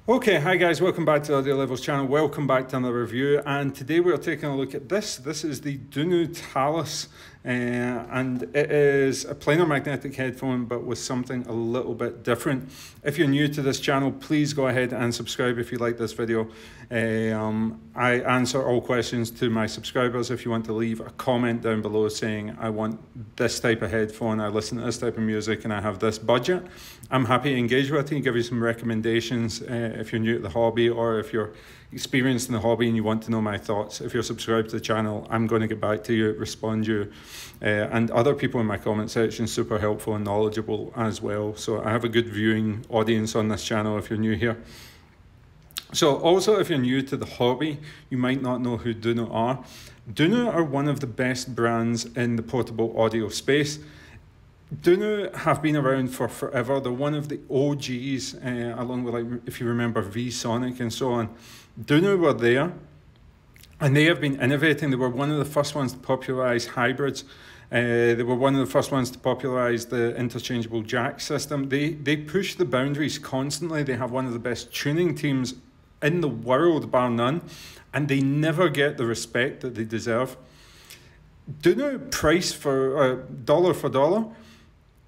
Okay, hi guys, welcome back to the Audio Levels channel. Welcome back to another review, and today we're taking a look at this. This is the Dunu Talos, and it is a planar magnetic headphone, but with something a little bit different. If you're new to this channel, please go ahead and subscribe if you like this video. I answer all questions to my subscribers. If you want to leave a comment down below saying, I want this type of headphone, I listen to this type of music, and I have this budget, I'm happy to engage with you and give you some recommendations if you're new to the hobby, or if you're experienced in the hobby and you want to know my thoughts. If you're subscribed to the channel, I'm going to get back to you, respond to you, and other people in my comment section, super helpful and knowledgeable as well. So I have a good viewing audience on this channel if you're new here. So also, if you're new to the hobby, you might not know who Dunu are. Dunu are one of the best brands in the portable audio space. Dunu have been around for forever. They're one of the OGs, along with, like, if you remember, VSonic and so on. Dunu were there, and they have been innovating. They were one of the first ones to popularize hybrids. They were one of the first ones to popularize the interchangeable jack system. They push the boundaries constantly. They have one of the best tuning teams in the world, bar none, and they never get the respect that they deserve. Dunu price for dollar for dollar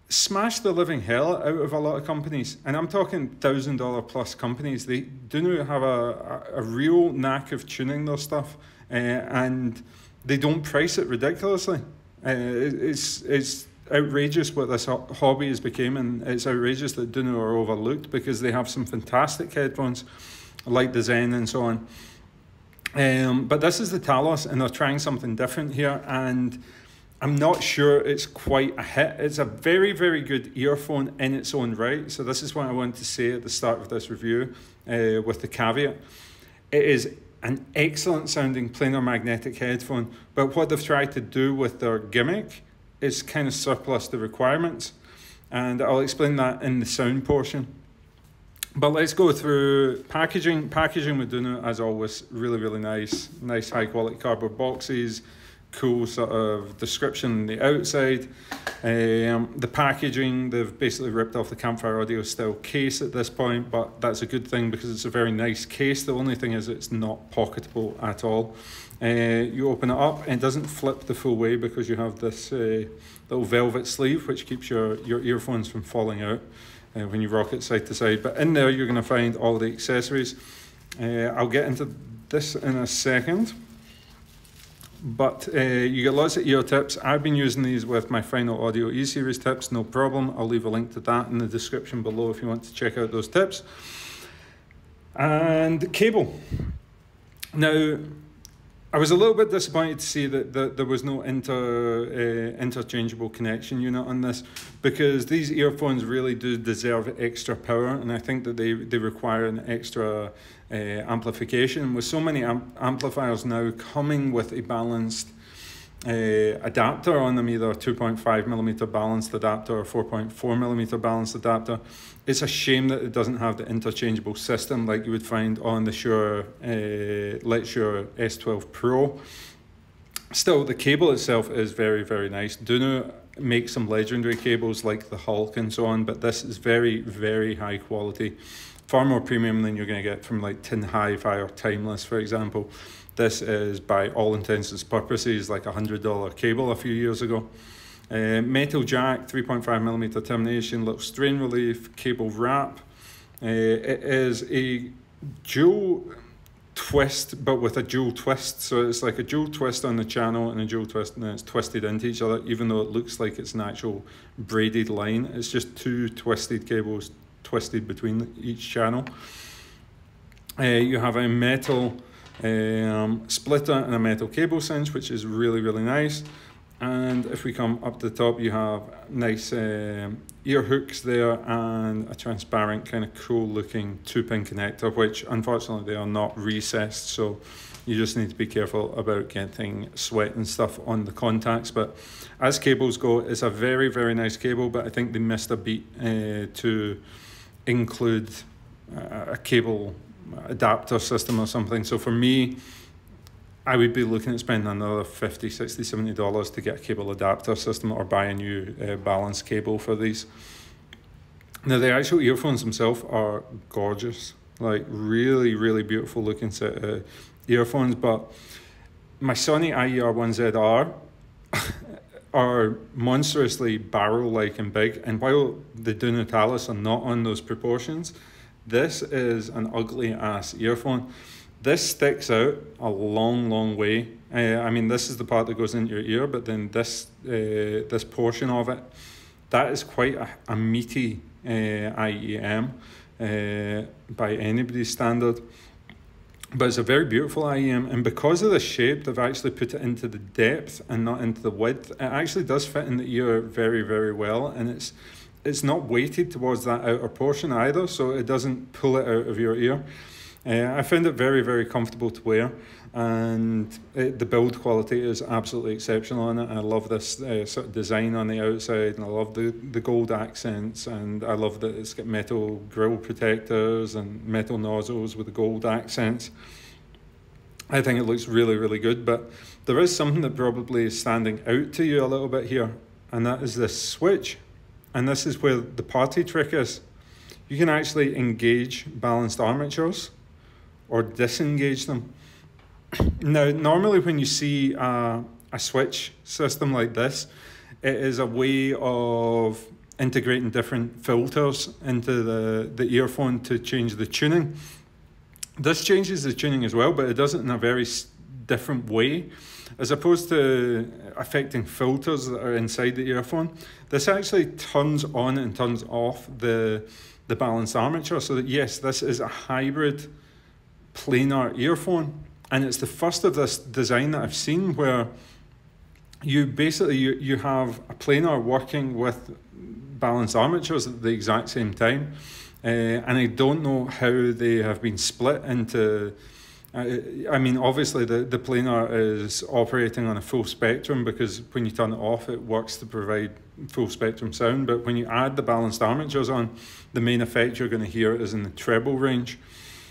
smash the living hell out of a lot of companies, and I'm talking $1,000 plus companies. They Dunu have a real knack of tuning their stuff, and they don't price it ridiculously. It's outrageous what this hobby has become, and it's outrageous that Dunu are overlooked because they have some fantastic headphones like the Zen and so on. But this is the Talos, and they're trying something different here, and I'm not sure it's quite a hit. It's a very, very good earphone in its own right. So this is what I want to say at the start of this review, with the caveat. It is an excellent sounding planar magnetic headphone, but what they've tried to do with their gimmick is kind of surplus the requirements. And I'll explain that in the sound portion. But let's go through packaging. Packaging with Dunu, as always, really, really nice. Nice high quality cardboard boxes. Cool sort of description on the outside. The packaging, they've basically ripped off the Campfire Audio style case at this point, but that's a good thing because it's a very nice case. The only thing is it's not pocketable at all. You open it up and it doesn't flip the full way because you have this little velvet sleeve which keeps your earphones from falling out when you rock it side to side. But in there you're going to find all the accessories. I'll get into this in a second. But you get lots of ear tips. I've been using these with my Final Audio E-Series tips, no problem. I'll leave a link to that in the description below if you want to check out those tips. And cable. Now, I was a little bit disappointed to see that there was no interchangeable connection unit on this, because these earphones really do deserve extra power, and I think that they require an extra amplification. With so many amplifiers now coming with a balanced adapter on them, either a 2.5mm balanced adapter or 4.4mm balanced adapter, it's a shame that it doesn't have the interchangeable system like you would find on the Shure S12 Pro. Still, the cable itself is very, very nice. Dunu makes some legendary cables like the Hulk and so on, but this is very, very high quality. Far more premium than you're going to get from like Tin Hi-Fi or Timeless, for example. This is, by all intents and purposes, like a $100 cable a few years ago. Metal jack, 3.5mm termination, little strain relief, cable wrap. It is a dual twist, but with a dual twist. So it's like a dual twist on the channel and a dual twist, and then it's twisted into each other, even though it looks like it's an actual braided line. It's just two twisted cables twisted between each channel. You have a metal splitter and a metal cable cinch, which is really, really nice. And if we come up to the top, you have nice ear hooks there and a transparent kind of cool looking 2-pin connector, which unfortunately they are not recessed, so you just need to be careful about getting sweat and stuff on the contacts. But as cables go, it's a very, very nice cable, but I think they missed a beat to include a cable adapter system or something. So for me, I would be looking at spending another $50, $60, $70 to get a cable adapter system, or buy a new balanced cable for these. Now, the actual earphones themselves are gorgeous. like really, really beautiful looking set of earphones. But my Sony IER1ZR are monstrously barrel-like and big, and while the Dunu Talos are not on those proportions, this is an ugly ass earphone. This sticks out a long way. I mean, this is the part that goes into your ear, but then this this portion of it, that is quite a meaty IEM by anybody's standard. But it's a very beautiful IEM, and because of the shape, they've actually put it into the depth and not into the width. It actually does fit in the ear very well, and it's not weighted towards that outer portion either, so it doesn't pull it out of your ear. I found it very comfortable to wear, and the build quality is absolutely exceptional on it. I love this sort of design on the outside, and I love the gold accents, and I love that it's got metal grill protectors and metal nozzles with the gold accents. I think it looks really good, but there is something that probably is standing out to you a little bit here, and that is this switch. And this is where the party trick is. You can actually engage balanced armatures or disengage them. Now, normally when you see a switch system like this, it is a way of integrating different filters into the earphone to change the tuning. This changes the tuning as well, but it does it in a very different way. As opposed to affecting filters that are inside the earphone, this actually turns on and turns off the balanced armature, so that yes, this is a hybrid planar earphone, and it's the first of this design that I've seen where you basically you have a planar working with balanced armatures at the exact same time, and I don't know how they have been split into. I mean, obviously the planar is operating on a full spectrum, because when you turn it off, it works to provide full spectrum sound. But when you add the balanced armatures on, the main effect you're going to hear is in the treble range.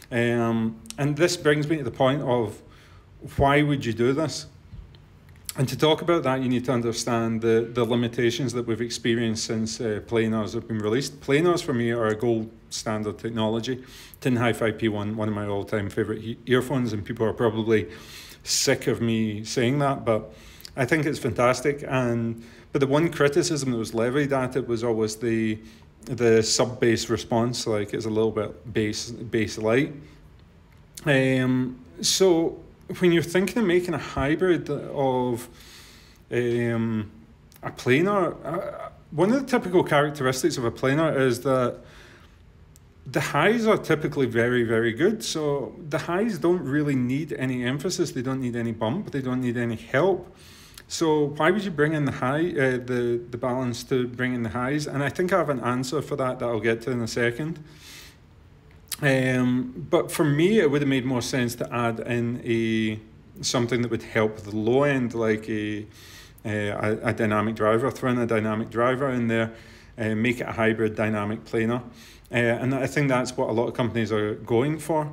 And this brings me to the point of, why would you do this? And to talk about that, you need to understand the limitations that we've experienced since planars have been released. Planars for me are a gold standard technology. Tin Hi-Fi P1, one of my all-time favorite earphones, and people are probably sick of me saying that, but I think it's fantastic. But the one criticism that was levied at it was always the sub-bass response, like it's a little bit bass light. So when you're thinking of making a hybrid of a planar, one of the typical characteristics of a planar is that the highs are typically very good. So the highs don't really need any emphasis. They don't need any bump. They don't need any help. So why would you bring in the high, the balance to bring in the highs? And I think I have an answer for that I'll get to in a second. But for me, it would have made more sense to add in something that would help the low end, like a dynamic driver. Throw in a dynamic driver in there, make it a hybrid dynamic planar. And I think that's what a lot of companies are going for.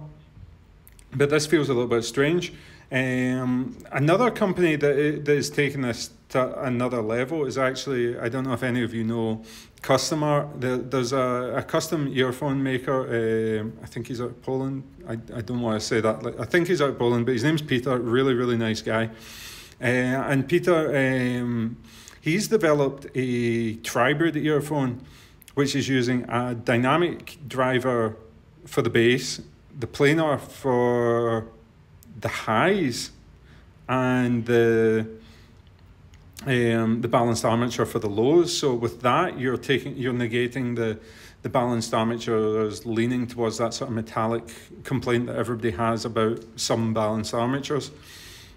But this feels a little bit strange. Another company that is taking this to another level is actually, I don't know if any of you know Customer. There's a custom earphone maker. I think he's out of Poland. I don't want to say that. I think he's out of Poland, but his name's Peter. Really nice guy. And Peter, he's developed a tribrid earphone, which is using a dynamic driver for the bass, the planar for the highs, and the balanced armature for the lows. So with that, you're negating the balanced armatures, leaning towards that sort of metallic complaint that everybody has about some balanced armatures.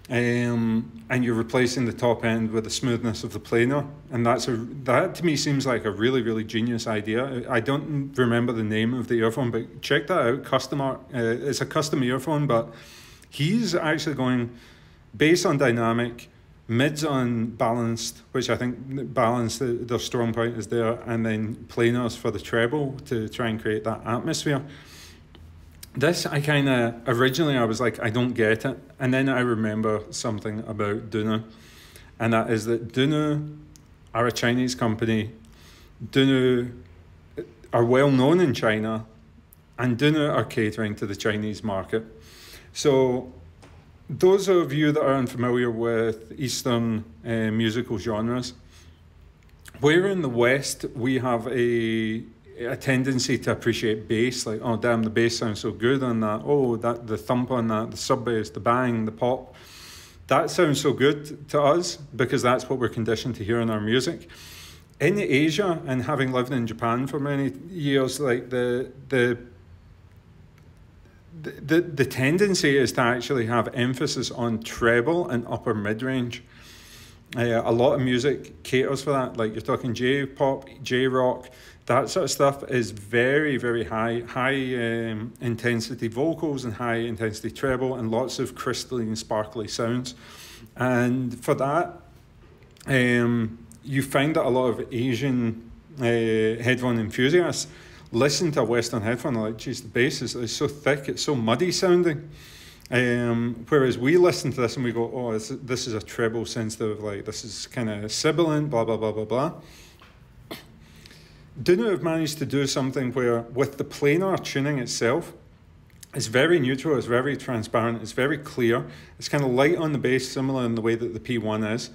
And you're replacing the top end with the smoothness of the planar, and that to me seems like a really genius idea. I don't remember the name of the earphone, but check that out. Customer, it's a custom earphone, but he's actually going bass on dynamic, mids on balanced, which I think balanced, their strong point is there, and then planars for the treble to try and create that atmosphere. This, originally I was like, I don't get it. And then I remember something about Dunu, and that is that Dunu are a Chinese company. Dunu are well known in China, and Dunu are catering to the Chinese market. So those of you that are unfamiliar with Eastern musical genres, where in the West we have a tendency to appreciate bass, like, oh damn, the bass sounds so good on that, oh, that the thump on that, the sub bass, the bang, the pop, that sounds so good to us because that's what we're conditioned to hear in our music. In Asia, and having lived in Japan for many years, like the tendency is to actually have emphasis on treble and upper mid-range. A lot of music caters for that, like you're talking J-pop, J-rock, that sort of stuff is very, very high intensity vocals and high intensity treble and lots of crystalline, sparkly sounds. And for that, you find that a lot of Asian headphone enthusiasts listen to a Western headphone, they're like, geez, the bass is so thick, it's so muddy sounding. Whereas we listen to this and we go, oh, this is a treble sensitive, like this is kind of sibilant, blah, blah, blah, blah, blah. Dunu have managed to do something where with the planar tuning itself, it's very neutral, it's very transparent, it's very clear, it's kind of light on the bass, similar in the way that the P1 is,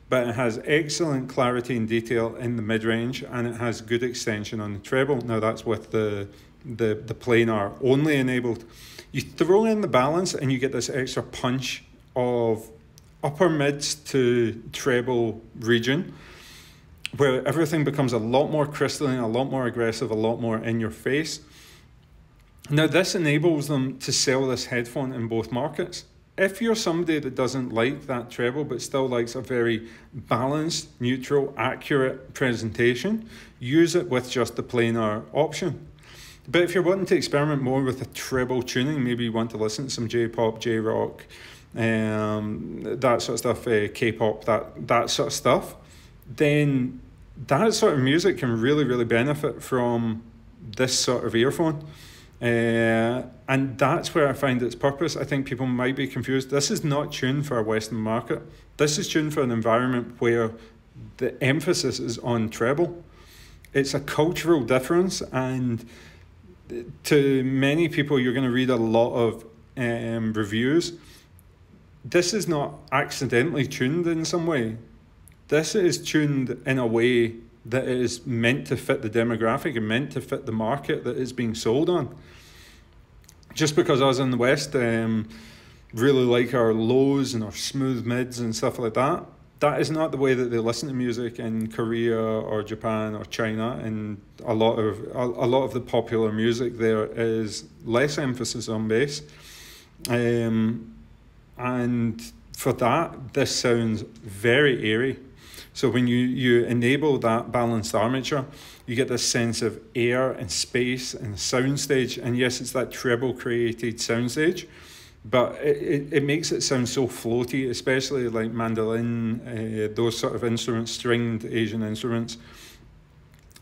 but it has excellent clarity and detail in the mid-range, and it has good extension on the treble. Now that's with the planar only enabled. You throw in the balance and you get this extra punch of upper mids to treble region, where everything becomes a lot more crystalline, a lot more aggressive, a lot more in your face. Now this enables them to sell this headphone in both markets. If you're somebody that doesn't like that treble but still likes a very balanced, neutral, accurate presentation, use it with just the planar option. But if you're wanting to experiment more with a treble tuning, maybe you want to listen to some J-pop, J-rock, that sort of stuff, K-pop, that sort of stuff, then that sort of music can really, really benefit from this sort of earphone. And that's where I find its purpose. I think people might be confused. This is not tuned for a Western market. This is tuned for an environment where the emphasis is on treble. It's a cultural difference, and to many people, you're going to read a lot of reviews. This is not accidentally tuned in some way. This is tuned in a way that it is meant to fit the demographic and meant to fit the market that it's being sold on. Just because us in the West really like our lows and our smooth mids and stuff like that, that is not the way that they listen to music in Korea or Japan or China. And a lot of the popular music there is less emphasis on bass. And for that, this sounds very airy. So when you enable that balanced armature, you get this sense of air and space and soundstage. And yes, it's that treble created soundstage, but it makes it sound so floaty, especially like mandolin, those sort of instruments, stringed Asian instruments,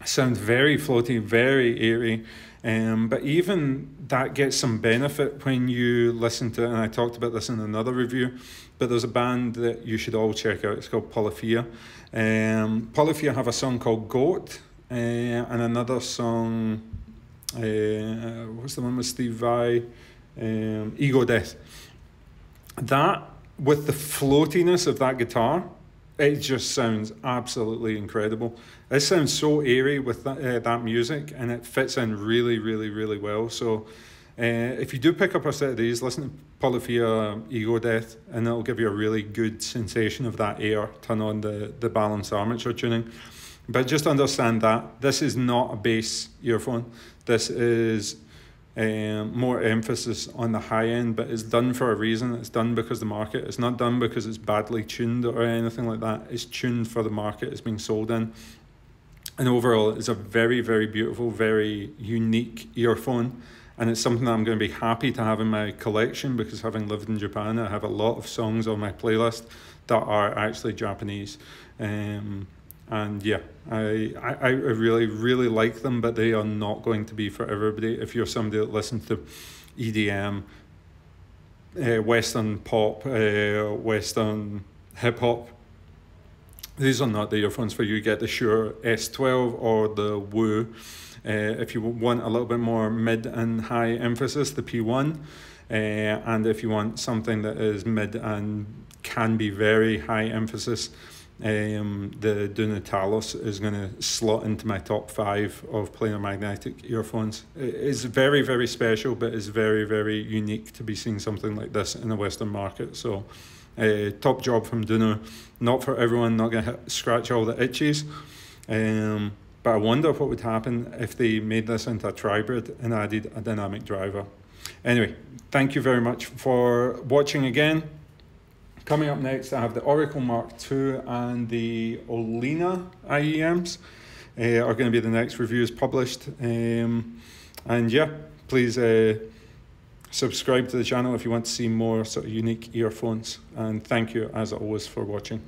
sound very floaty, very airy. But even that gets some benefit when you listen to, and I talked about this in another review, but there's a band that you should all check out. It's called Polyphia. Polyphia have a song called Goat, and another song, what's the one with Steve Vai? Ego Death. That, with the floatiness of that guitar, it just sounds absolutely incredible. It sounds so airy with that music, and it fits in really, really, really well. So if you do pick up a set of these, listen to Polyphia Ego Death, and it'll give you a really good sensation of that air. Turn on the balanced armature tuning. But just understand that this is not a bass earphone. This is more emphasis on the high end, but it's done for a reason. It's done because the market. It's not done because it's badly tuned or anything like that. It's tuned for the market it's being sold in. And overall, it's a very, very beautiful, very unique earphone. And it's something that I'm going to be happy to have in my collection, because having lived in Japan, I have a lot of songs on my playlist that are actually Japanese. And yeah, I really, really like them, but they are not going to be for everybody. If you're somebody that listens to EDM, Western pop, Western hip-hop, these are not the earphones for you. Get the Shure S12 or the Woo. If you want a little bit more mid and high emphasis, the P1. And if you want something that is mid and can be very high emphasis, the Dunu Talos is going to slot into my top 5 of planar magnetic earphones. It's very, very special, but it's very, very unique to be seeing something like this in the Western market. So top job from Dunu. Not for everyone, not going to scratch all the itches. But I wonder what would happen if they made this into a tribrid and added a dynamic driver. Anyway, thank you very much for watching again. Coming up next, I have the Oracle Mark II and the Olina IEM'S are going to be the next reviews published. And yeah, please subscribe to the channel if you want to see more sort of unique earphones. And thank you, as always, for watching.